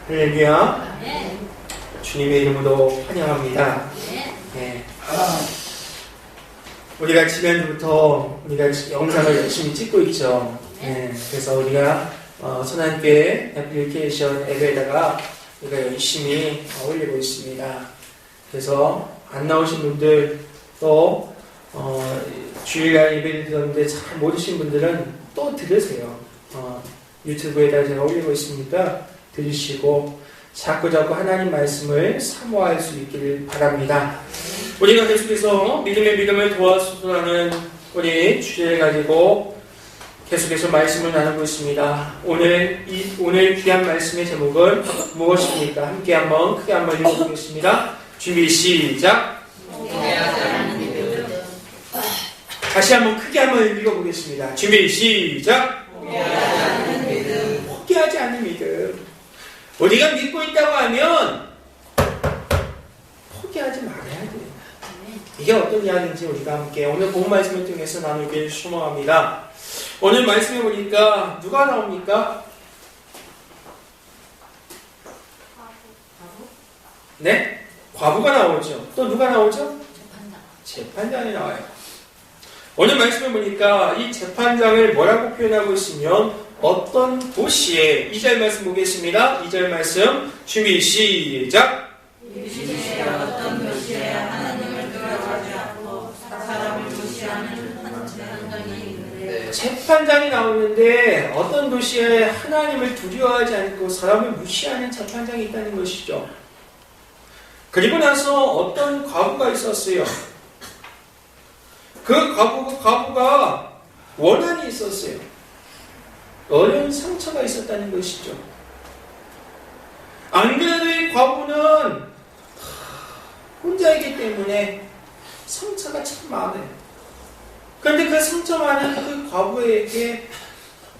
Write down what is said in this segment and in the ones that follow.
할렐루야. 네. 주님의 이름으로 환영합니다. 네. 우리가 지난주부터 우리가 영상을 열심히 찍고 있죠. 네. 그래서 우리가 선한교회 애플리케이션 앱에다가 우리가 열심히 올리고 있습니다. 그래서 안 나오신 분들 또 주일날 예배를 드렸는데 잘 모르신 분들은 또 들으세요. 유튜브에다 제가 올리고 있으니까 들으시고 자꾸 하나님 말씀을 사모할 수 있기를 바랍니다. 우리가 계속해서 믿음의 믿음을 도와주라는 우리 주제를 가지고 계속해서 말씀을 나누고 있습니다. 오늘 귀한 말씀의 제목은 무엇입니까? 함께 한번 크게 한번 읽어보겠습니다. 준비 시작. 다시 한번 크게 한번 읽어보겠습니다. 준비 시작. 포기하지 않는 믿음. 우리가 믿고 있다고 하면 포기하지 말아야 돼요. 이게 어떤 이야기인지 우리가 함께 오늘 본 말씀을 통해서 나누길 소망합니다. 오늘 말씀해 보니까 누가 나옵니까? 네? 과부가 나오죠. 또 누가 나오죠? 재판장이 나와요. 오늘 말씀해 보니까 이 재판장을 뭐라고 표현하고 있으면 어떤 도시에 2절 말씀 보겠습니다. 2절 말씀 준비 시작. 어떤 도시에 하나님을 두려워하지 않고 사람을 무시하는 재판장이 있는데 재판장이 나오는데 어떤 도시에 하나님을 두려워하지 않고 사람을 무시하는 재판장이 있다는 것이죠. 그리고 나서 어떤 과부가 있었어요. 그 과부가 원한이 있었어요. 어려운 상처가 있었다는 것이죠. 안 그래도 이 과부는 혼자이기 때문에 상처가 참 많아요. 그런데 그 상처 많은 그 과부에게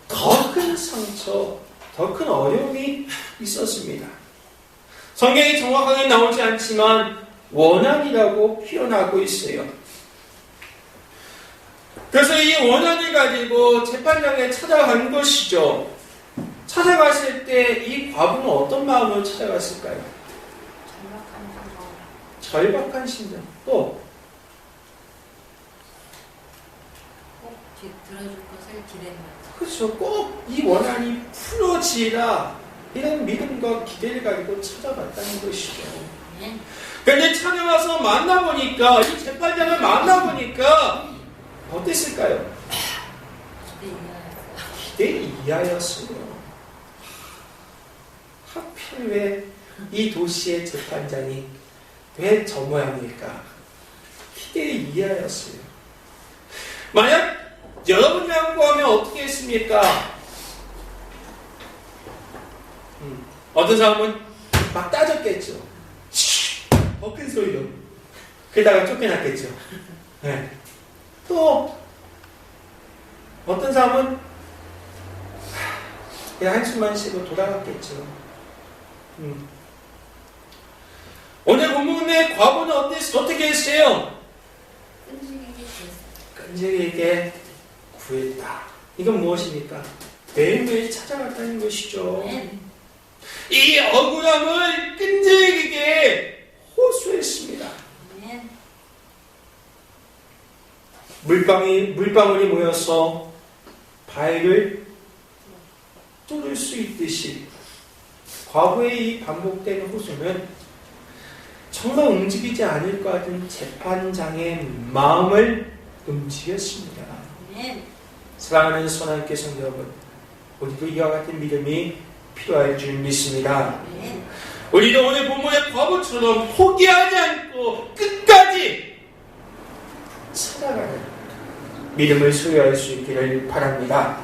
더 큰 상처, 더 큰 어려움이 있었습니다. 성경이 정확하게 나오지 않지만 원한이라고 표현하고 있어요. 그래서 이 원한을 가지고 재판장에 찾아간 것이죠. 찾아갔을 때 이 과부는 어떤 마음으로 찾아갔을까요? 절박한 심정. 또 꼭 들어줄 것을 기대합니다. 그렇죠. 꼭 이 원한이 풀어지라 이런 믿음과 기대를 가지고 찾아갔다는 것이죠. 그런데 찾아가서 만나보니까 이 재판장을 만나보니까 어땠을까요? 기대 이하였어요. 하필 왜 이 도시의 재판장이 왜 저 모양일까? 기대 이하였어요. 만약 여러분이라고 하면 어떻게 했습니까? 어떤 사람은 막 따졌겠죠. 더 큰 소리로. 그러다가 쫓겨났겠죠. 네. 또 어떤 사람은 그냥 한숨만 쉬고 돌아갔겠죠. 오늘 본문의 과부는 어떻게 했어요? 끈질기게 구했다. 이건 무엇입니까? 매일매일 찾아갔다는 것이죠. 이 억울함을 끈질기게 호소했습니다. 물방울이 모여서 바위를 뚫을 수 있듯이 과거의 이 반복되는 호소는 정말 움직이지 않을 것 같은 재판장의 마음을 움직였습니다. 사랑하는 선한교회 성도 여러분, 우리도 이와 같은 믿음이 필요할 줄 믿습니다. 우리도 오늘 본문의 과부처럼 포기하지 않고 끝까지 찾아가는 믿음을 소유할 수 있기를 바랍니다.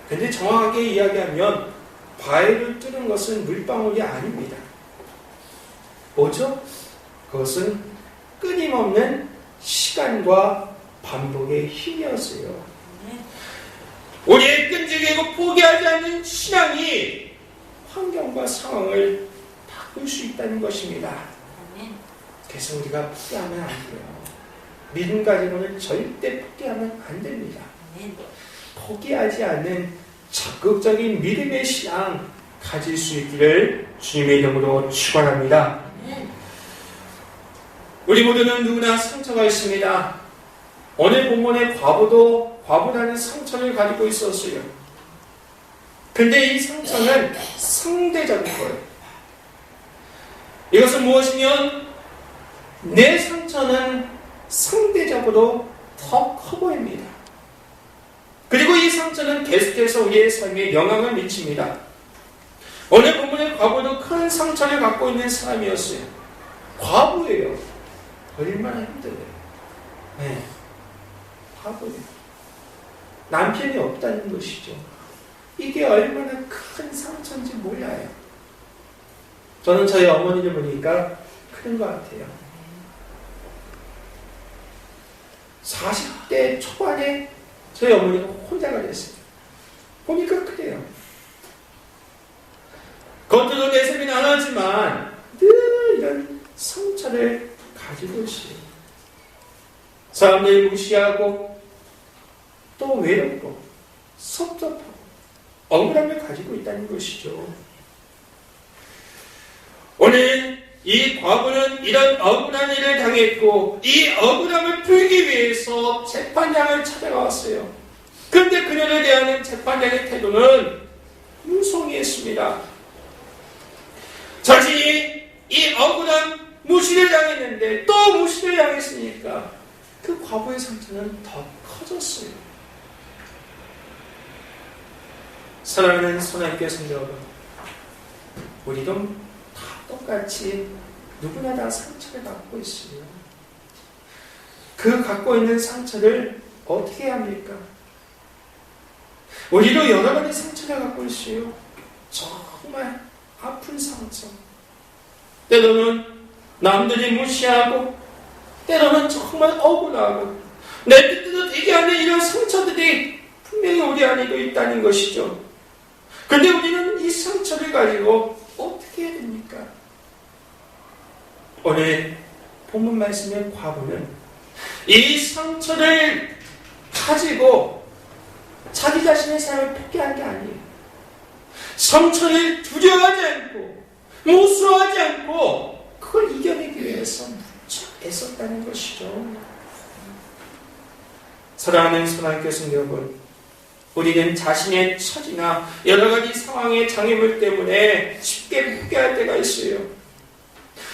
그런데 정확하게 이야기하면 바위를 뚫은 것은 물방울이 아닙니다. 뭐죠? 그것은 끊임없는 시간과 반복의 힘이었어요. 우리의 끈질기고 포기하지 않는 신앙이 환경과 상황을 바꿀 수 있다는 것입니다. 그래서 우리가 포기하면 안 돼요. 믿음 가지고는 절대 포기하면 안 됩니다. 포기하지 않는 적극적인 믿음의 신앙, 가질 수 있기를 주님의 이름으로 축원합니다. 우리 모두는 누구나 상처가 있습니다. 오늘 본문의 과부라는 상처를 가지고 있었어요. 근데 이 상처는 상대적인 거예요. 이것은 무엇이면 내 상처는 상대적으로 더 커 보입니다. 그리고 이 상처는 계속해서 우리의 삶에 영향을 미칩니다. 오늘 본문의 과부도 큰 상처를 갖고 있는 사람이었어요. 과부예요. 얼마나 힘들어요. 네, 과부예요. 남편이 없다는 것이죠. 이게 얼마나 큰 상처인지 몰라요. 저는 저희 어머니를 보니까 그런 것 같아요. 40대 초반에 저희 어머니가 혼자가 됐어요. 보니까 그래요. 겉으로 내세는 안 하지만 늘 이런 상처를 가지고 있어요. 사람들 무시하고 또 외롭고 섭섭하고 억울함을 가지고 있다는 것이죠. 오늘 이 과부는 이런 억울한 일을 당했고 이 억울함을 풀기 위해서 재판장을 찾아갔어요. 그런데 그녀를 대하는 재판장의 태도는 무성의했습니다. 자신이 이 억울한 무시를 당했는데 또 무시를 당했으니까 그 과부의 상처는 더 커졌어요. 사랑하는 손학교 성도 여러분, 우리도 다 똑같이 누구나 다 상처를 갖고 있어요. 그 갖고 있는 상처를 어떻게 해야 합니까? 우리도 여러 가지 상처를 갖고 있어요. 정말 아픈 상처. 때로는 남들이 무시하고 때로는 정말 억울하고 내 뜻대로 되게 하는 이런 상처들이 분명히 우리 안에도 있다는 것이죠. 그런데 우리는 이 상처를 가지고 어떻게 해야 됩니까? 오늘 본문 말씀의 과부는 이 상처를 가지고 자기 자신의 삶을 포기한 게 아니에요. 상처를 두려워하지 않고 무서워하지 않고 그걸 이겨내기 위해서 무척 애썼다는 것이죠. 사랑하는 손학교 성도 여러분, 우리는 자신의 처지나 여러 가지 상황의 장애물 때문에 쉽게 포기할 때가 있어요.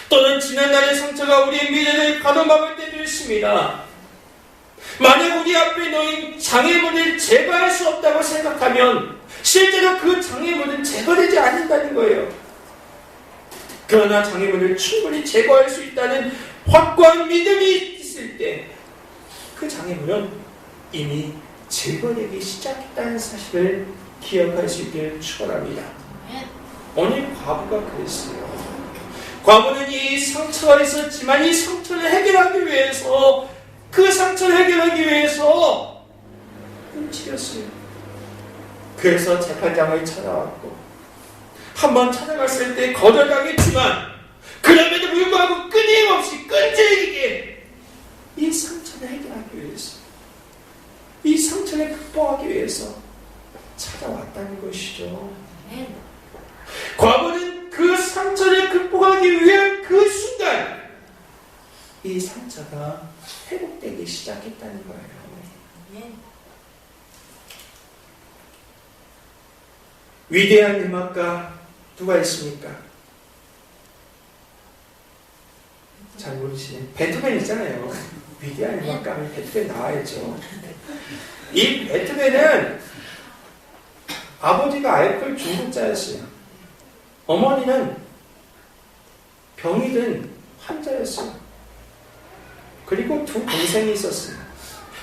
또는 지난날의 상처가 우리의 미래를 가로막을 때도 있습니다. 만약 우리 앞에 놓인 장애물을 제거할 수 없다고 생각하면 실제로 그 장애물은 제거되지 않는다는 거예요. 그러나 장애물을 충분히 제거할 수 있다는 확고한 믿음이 있을 때 그 장애물은 이미 제거되기 시작했다는 사실을 기억할 수 있기를 축원합니다. 오늘 과부가 그랬어요. 과부는 이 상처가 있었지만 이 상처를 해결하기 위해서 그 상처를 해결하기 위해서 움츠렸어요. 그래서 재판장을 찾아왔고 한번 찾아갔을 때 거절당했지만 그럼에도 불구하고 끊임없이 끈질기게 이 상처를 해결하기 위해서 이 상처를 극복하기 위해서 찾아왔다는 것이죠. 과부는 그 상처를 극복하기 위한 그 순간 이 상처가 회복되기 시작했다는 거예요. 위대한 음악가 누가 있습니까? 잘 모르시네. 베토벤 있잖아요. 위대한 음악가 하면 베토벤 나와야죠. 이 베토벤은 아버지가 알코올 중독자였어요. 어머니는 병이 든 환자였어요. 그리고 두 동생이 있었어요.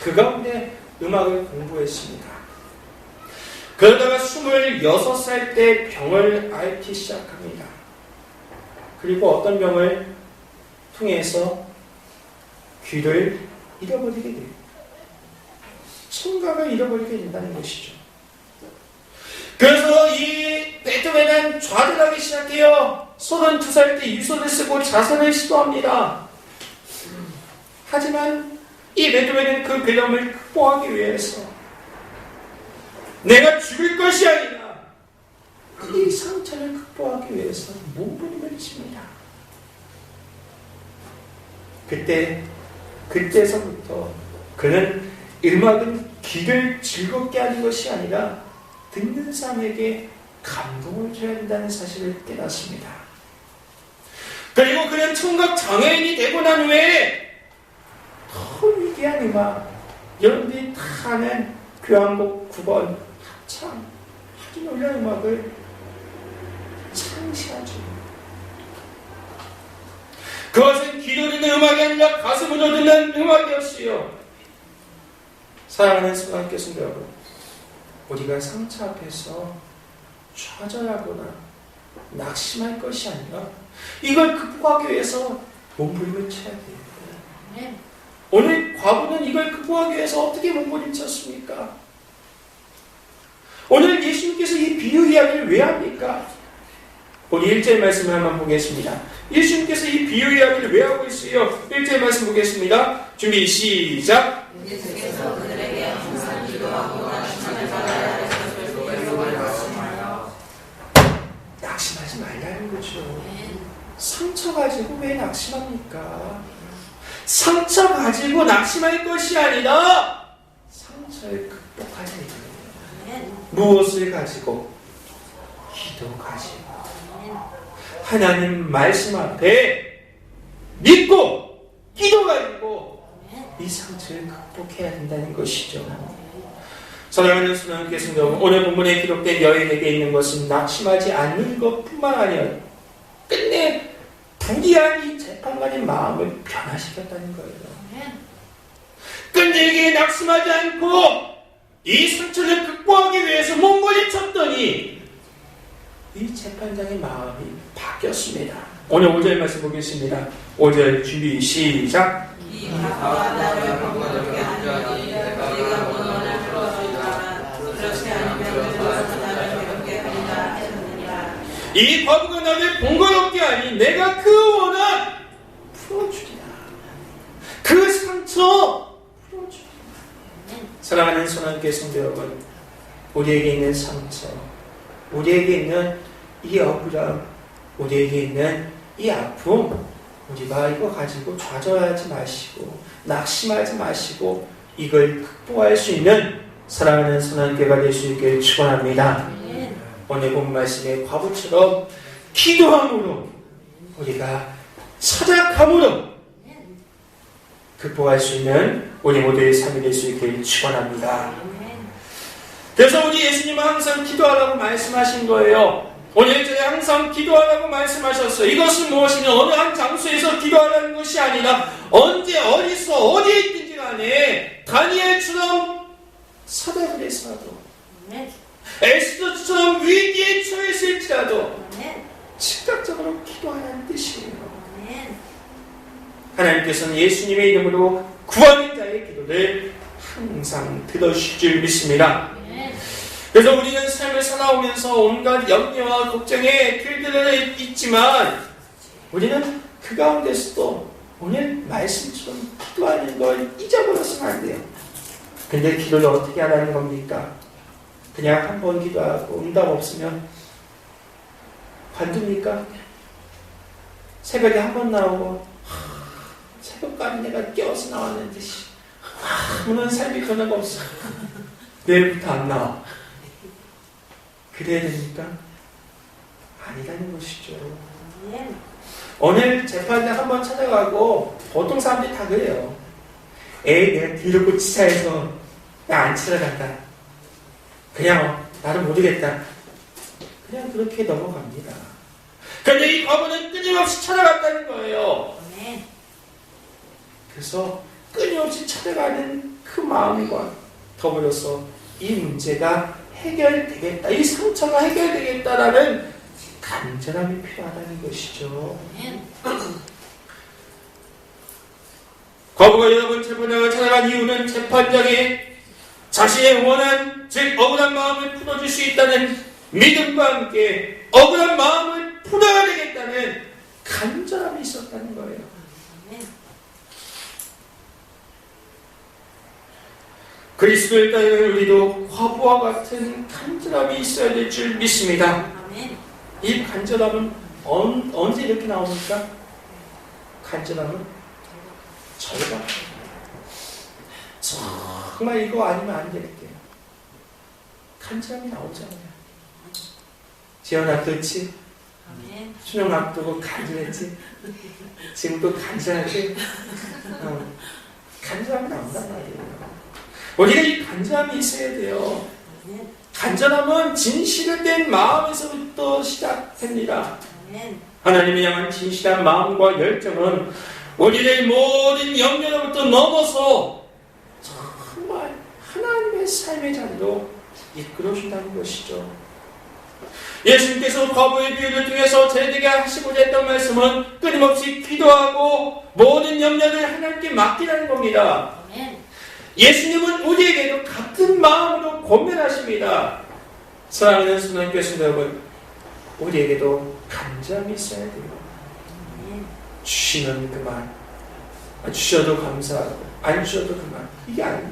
그 가운데 음악을 공부했습니다. 그러다가 26살 때 병을 앓기 시작합니다. 그리고 어떤 병을 통해서 귀를 잃어버리게 돼요. 청각을 잃어버리게 된다는 것이죠. 그래서 이 베토벤은 좌절하기 시작해요. 32살 때 유서를 쓰고 자살을 시도합니다. 하지만 이 베토벤은 그 괴로움을 극복하기 위해서 내가 죽을 것이 아니라 이 상처를 극복하기 위해서 몸부림을 칩니다. 그때서부터 그는 음악은 귀를 즐겁게 하는 것이 아니라 듣는 사람에게 감동을 줘야 한다는 사실을 깨닫습니다. 그리고 그는 청각 장애인이 되고 난 후에 더 위대한 음악, 여러분들이 다 아는 교향곡 9번 합창, 아주 놀라운 음악을 창시하죠. 그것은 귀로 듣는 음악이 아니라 가슴으로 듣는 음악이었어요. 사랑하는 수강교 성도 여러분, 우리가 상처 앞에서 좌절하거나 낙심할 것이 아니라 이걸 극복하기 위해서 몸부림을 쳐야 돼요. 오늘 과부는 이걸 극복하기 위해서 어떻게 몸부림쳤습니까? 오늘 예수님께서 이 비유 이야기를 왜 합니까? 우리 1절 말씀을 한번 보겠습니다. 예수님께서 이 비유 이야기를 왜 하고 있어요? 1절 말씀 보겠습니다. 준비 시작. 예수께서 그들에게 항상 기도하고 낙심을 받아야 할 것을 말씀하여 낙심하지 말라는 거죠. 상처 가지고 왜 낙심합니까? 상처 가지고 낙심할 것이 아니라 상처를 극복하는 거예요. 무엇을 가지고? 기도 가지고 하나님 말씀 앞에 믿고 기도 가지고 이 상처를 극복해야 한다는 것이죠. 사랑하는 수능께 성도, 오늘 본문에 기록된 여인에게 있는 것은 낙심하지 않는 것뿐만 아니라 끝내 불의한 이 재판관의 마음을 변화시켰다는 거예요. 끈질기게 낙심하지 않고 이 상처를 극복하기 위해서 몸부림쳤더니 이 재판장의 마음이 바뀌었습니다. 오늘 5절 말씀 보겠습니다. 5절 준비 시작. 이 과부가 나를 번거롭게 하니 내가 원원을 풀어주리라. 그렇지 않으면 그것은 나를 괴롭게 하리라 하셨느니라. 이 과부가 나를 번거롭게 하니 내가 그 원한 풀어주리라. 그 상처 풀어주리라. 사랑하는 손안께 성도 여러분, 우리에게 있는 상처, 우리에게 있는 이 억울함, 우리에게 있는 이 아픔, 우리가 이거 가지고 좌절하지 마시고 낙심하지 마시고 이걸 극복할 수 있는 사랑하는 선한교회가 될 수 있기를 축원합니다. 오늘 본 말씀의 과부처럼 기도함으로 우리가 찾아감으로 극복할 수 있는 우리 모두의 삶이 될 수 있기를 축원합니다. 그래서 우리 예수님은 항상 기도하라고 말씀하신 거예요. 오늘 전에 항상 기도하라고 말씀하셨어요. 이것은 무엇이냐? 어느 한 장소에서 기도하라는 것이 아니라 언제 어디서 어디에 있든지 간에 다니엘처럼 사닥을 해서라도 에스더처럼 위기에 처했을지라도 즉각적으로 기도하라는 뜻이에요. 하나님께서는 예수님의 이름으로 구하는 자의 기도를 항상 들어주실 줄 믿습니다. 그래서 우리는 삶을 살아오면서 온갖 염려와 걱정에 길들여 있지만 우리는 그 가운데서도 오늘 말씀처럼 기도하는 걸 잊어버려서는 안 돼요. 근데 기도를 어떻게 하라는 겁니까? 그냥 한 번 기도하고 응답 없으면 관둡니까? 새벽에 한 번 나오고 새벽까지 내가 깨워서 나왔는데 아무런 삶이 변화가 없어. 내일부터 안 나와. 그래야 됩니까? 아니라는 것이죠. 오늘 재판장 한번 찾아가고 보통 사람들이 다 그래요. 에이 내가 뒤로 치사해서 나 안 찾아간다. 그냥 나를 모르겠다. 그냥 그렇게 넘어갑니다. 그런데 이 과부는 끊임없이 찾아갔다는 거예요. 그래서 끊임없이 찾아가는 그 마음과 더불어서 이 문제가 해결되겠다, 이 상처가 해결되겠다라는 간절함이 필요하다는 것이죠. 과부가 여러분 재판장을 찾아간 이유는 재판장이 자신의 원한, 즉 억울한 마음을 풀어줄 수 있다는 믿음과 함께 억울한 마음을 풀어야 되겠다는 간절함이 있었다는 거예요. 그리스도의 딸인 우리도 과부와 같은 간절함이 있어야 될 줄 믿습니다. 이 간절함은 언제 이렇게 나옵니까? 간절함은 절반. 정말 이거 아니면 안 되겠대요. 간절함이 나오잖아요. 지연아, 그렇지? 아멘. 수능 앞두고 간절했지? 지금도 간절하지? 간절함이 나온단 말이에요. 우리가 이 간절함이 있어야 돼요. 아멘. 간절함은 진실을 된 마음에서부터 시작됩니다. 아멘. 하나님을 향한 진실한 마음과 열정은 우리의 모든 염려로부터 넘어서 정말 하나님의 삶의 자리로 이끌어준다는 것이죠. 예수님께서 과부의 비유를 통해서 저희들에게 하시고자 했던 말씀은 끊임없이 기도하고 모든 염려를 하나님께 맡기라는 겁니다. 아멘. 예수님은 우리에게도 같은 마음으로 고민하십니다. 사랑하는 수능교회 성도 여러분, 우리에게도 간절함이 있어야 돼요. 아멘. 주시면 그만, 주셔도 감사하고 안 주셔도 그만, 이게 아니에요.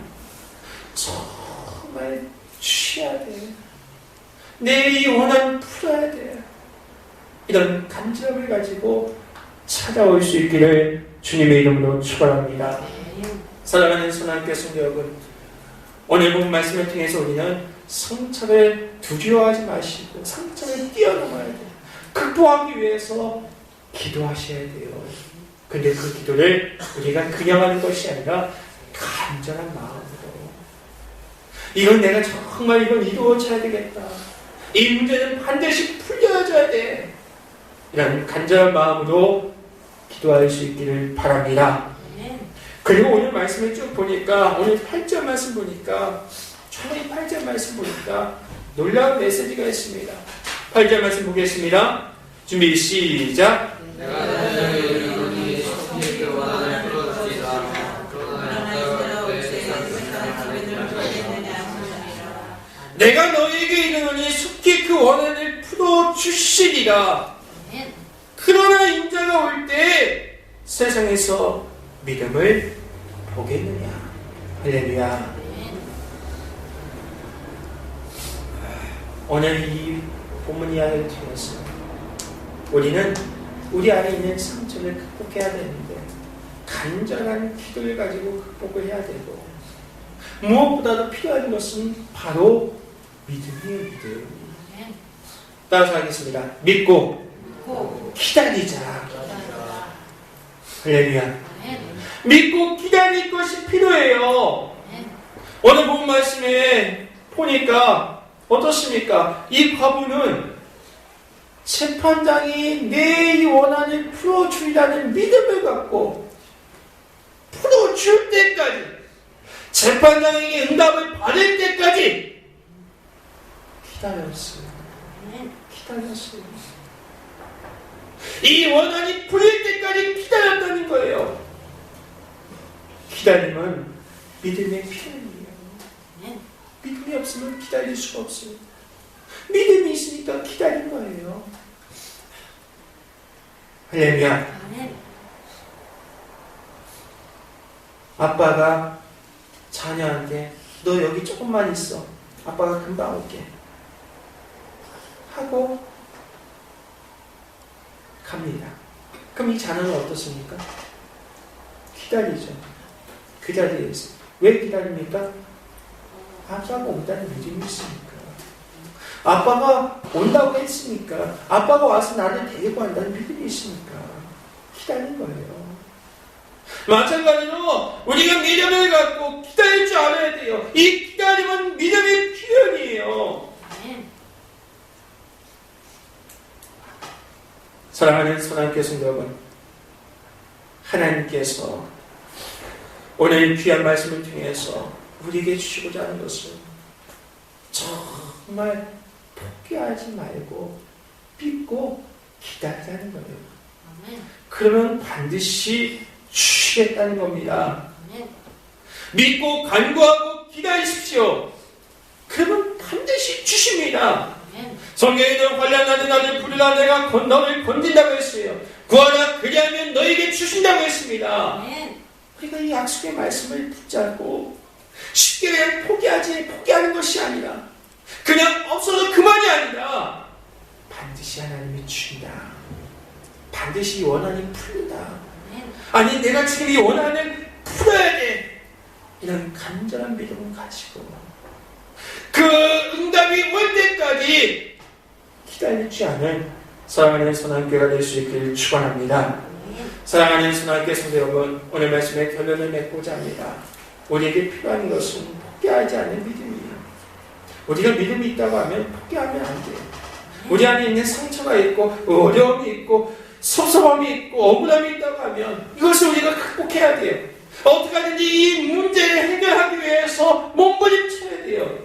정말 주셔야 돼요. 내 이 원한 풀어야 돼요. 이런 간절함을 가지고 찾아올 수 있기를 주님의 이름으로 축원합니다. 사랑하는 선한교회 성도 여러분, 오늘 본 말씀을 통해서 우리는 상처를 두려워하지 마시고 상처를 뛰어넘어야 돼요. 극복하기 위해서 기도하셔야 돼요. 근데 그 기도를 우리가 그냥 하는 것이 아니라 간절한 마음으로, 이건 내가 정말 이건 이루어져야 되겠다, 이 문제는 반드시 풀려져야 돼, 이런 간절한 마음으로 기도할 수 있기를 바랍니다. 그리고 오늘 말씀을 쭉 보니까, 오늘 8절 말씀 보니까, 처음에 8절 말씀 보니까 놀라운 메시지가 있습니다. 8절 말씀 보겠습니다. 준비 시작. 내가 너희를 이루니 속히 그 원한을 풀어주리라. 그러나 너희가 내 세상을 내가 너희에게 이르노니 속히 그 원한을 풀어주시리라. 그러나 인자가 올 때 세상에서 믿음을 보겠느냐. 할렐루야. 오늘 이 본문 이야기를 통해서 우리는 우리 안에 있는 상처를 극복해야 되는데, 간절한 기도를 가지고 극복을 해야 되고, 무엇보다도 필요한 것은 바로 믿음이에요. 믿음. 따라서 하겠습니다. 믿고 기다리자. 할렐루야. 믿고 기다릴 것이 필요해요. 오늘 본 말씀에 보니까 어떻습니까? 이 과부는 재판장이 내 이 원한을 풀어주리라는 믿음을 갖고 풀어줄 때까지, 재판장에게 응답을 받을 때까지 기다렸어요. 기다렸어요. 이 원한이 풀릴 때까지 기다렸다는 거예요. 기다림은 믿음의 필연이에요. 믿음이 없으면 기다릴 수가 없어요. 믿음이 있으니까 기다린 거예요. 할렐루야. 아빠가 자녀한테 너 여기 조금만 있어, 아빠가 금방 올게 하고 갑니다. 그럼 이 자녀는 어떻습니까? 기다리죠. 그 자리에 있어요. 왜 기다립니까? 아빠가 온다는 믿음이 있으니까. 아빠가 온다고 했으니까, 아빠가 와서 나를 데리고 간다는 믿음이 있으니까 기다리는 거예요. 마찬가지로 우리가 믿음을 갖고 기다릴 줄 알아야 돼요. 이 기다림은 믿음의 표현이에요. 사랑하는 선한교회 성도 여러분, 하나님께서 오늘 귀한 말씀을 통해서 우리에게 주시고자 하는 것은 정말 포기하지 말고 믿고 기다리라는 거예요. 그러면 반드시 주시겠다는 겁니다. 믿고 간구하고 기다리십시오. 그러면 반드시 주십니다. 성경에는 관련하는 나를 부르라 내가 너를 건진다고 했어요. 구하라 그리하면 너에게 주신다고 했습니다. 우리가 이 약속의 말씀을 붙잡고 쉽게 그냥 포기하는 것이 아니라, 그냥 없어도 그만이 아니라 반드시 하나님이 주신다. 반드시 이 원한이 풀린다. 아니 내가 지금 이 원한을 풀어야 돼. 이런 간절한 믿음을 가지고 그 응답이 올 때까지 기다리지 않은 사랑하는 선한교회가 될 수 있기를 축원합니다. 사랑하는 선한교회 성도 여러분, 오늘 말씀의 결론을 맺고자 합니다. 우리에게 필요한 것은 포기하지 않는 믿음이에요. 우리가 믿음이 있다고 하면 포기하면 안 돼요. 우리 안에 있는 상처가 있고 어려움이 있고 섭섭함이 있고 억울함이 있다고 하면 이것을 우리가 극복해야 돼요. 어떻게 하든지 이 문제를 해결하기 위해서 몸부림쳐야 돼요.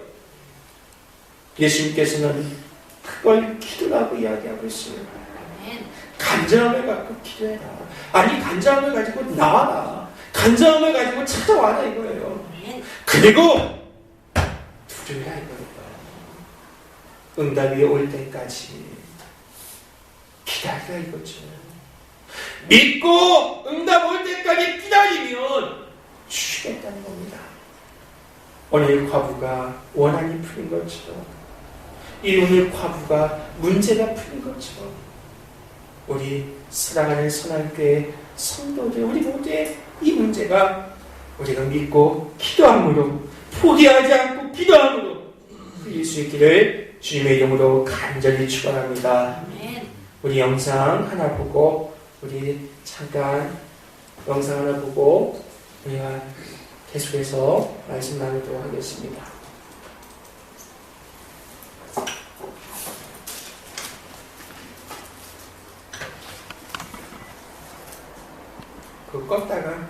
예수님께서는 그걸 기도라고 이야기하고 있어요. 간절함을 갖고 기도해라. 아니 간절함을 가지고 나와라. 간절함을 가지고 찾아와라 이거예요. 그리고 두려워라 이거예요. 응답이 올 때까지 기다리라 이거죠. 믿고 응답 올 때까지 기다리면 주시겠다는 겁니다. 오늘 과부가 원한이 풀린 것처럼 이 오늘 과부가 문제가 풀린 것처럼 우리 사랑하는 선한교회 성도들 우리 모두의 이 문제가 우리가 믿고 기도함으로 포기하지 않고 기도함으로 풀릴 수 있기를 주님의 이름으로 간절히 축원합니다. 우리 영상 하나 보고 우리 잠깐 영상 하나 보고 우리가 계속해서 말씀 나누도록 하겠습니다. 그거 껐다가